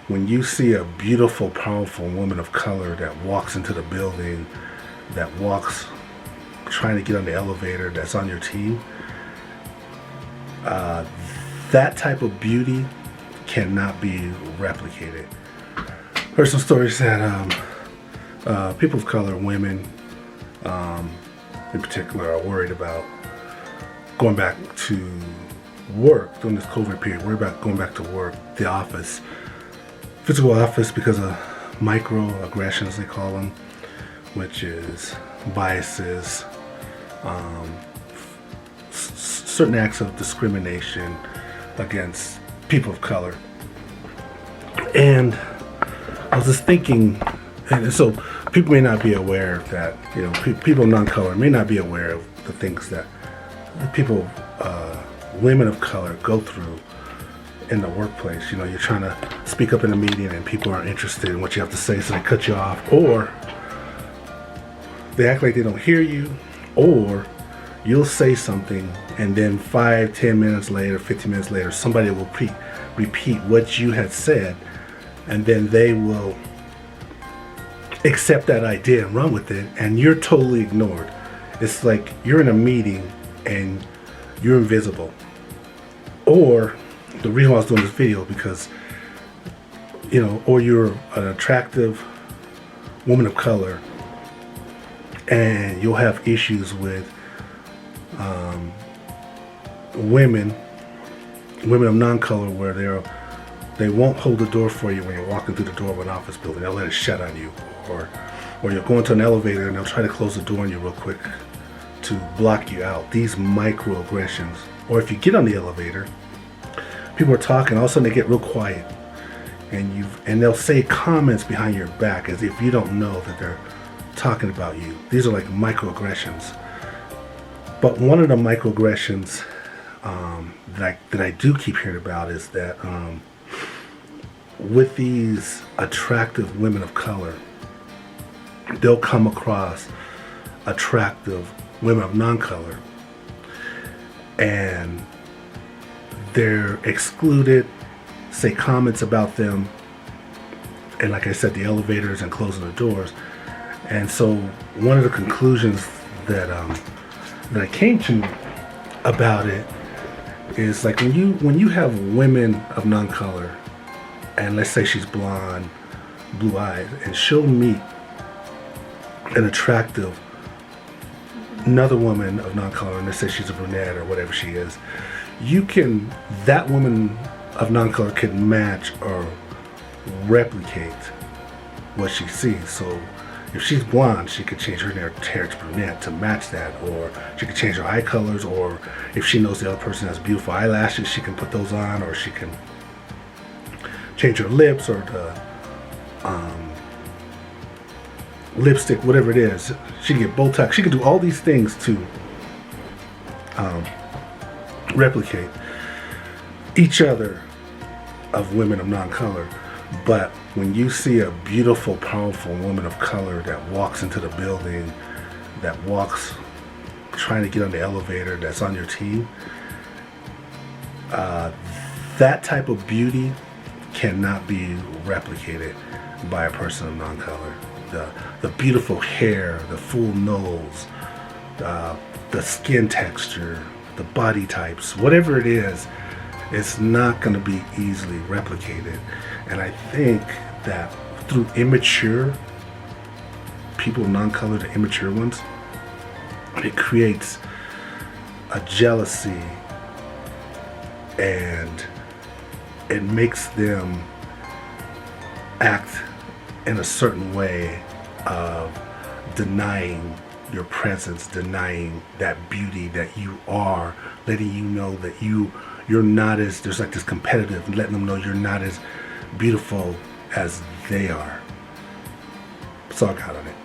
when you see a beautiful, powerful woman of color that walks into the building, that walks trying to get on the elevator, that's on your team, that type of beauty cannot be replicated. Heard some stories that people of color, women in particular, are worried about going back to work during this COVID period, worried about going back to work, the office, physical office, because of microaggressions, they call them, which is biases, certain acts of discrimination against people of color. And I was just thinking, and so people may not be aware that, people of non-color may not be aware of the things that people, women of color go through in the workplace. You're trying to speak up in a meeting and people aren't interested in what you have to say, so they cut you off, or they act like they don't hear you, or you'll say something and then 5-10 minutes later, 15 minutes later, somebody will repeat what you had said, and then they will accept that idea and run with it, and you're totally ignored. It's like you're in a meeting and you're invisible. Or the reason why I was doing this video, because or you're an attractive woman of color and you'll have issues with women of non-color, where they won't hold the door for you when you're walking through the door of an office building. They'll let it shut on you, or you'll go into an elevator and they'll try to close the door on you real quick to block you out. These microaggressions. Or if you get on the elevator, people are talking, all of a sudden they get real quiet, and they'll say comments behind your back as if you don't know that they're talking about you. These are like microaggressions. But one of the microaggressions that I do keep hearing about is that with these attractive women of color, they'll come across attractive women of non-color, and they're excluded, say comments about them, and like I said, the elevators and closing the doors. And so one of the conclusions that I came to about it is, like, when you have women of non-color, and let's say she's blonde, blue eyes, and she'll meet an attractive another woman of non-color, and let's say she's a brunette or whatever she is, that woman of non-color can match or replicate what she sees. So if she's blonde, she could change her hair to brunette to match that, or she could change her eye colors, or if she knows the other person has beautiful eyelashes, she can put those on, or she can change her lips, or the lipstick, whatever it is. She can get Botox. She can do all these things to replicate each other of women of non-color. But when you see a beautiful, powerful woman of color that walks into the building, that walks trying to get on the elevator, that's on your team, that type of beauty cannot be replicated by a person of non-color. The beautiful hair, the full nose, the skin texture, the body types, whatever it is, it's not going to be easily replicated. And I think that through immature people, non-colored, the immature ones, it creates a jealousy, and it makes them act in a certain way of denying your presence, denying that beauty that you are, letting you know that you're not as, there's like this competitive, letting them know you're not as beautiful as they are. That's all I got on it.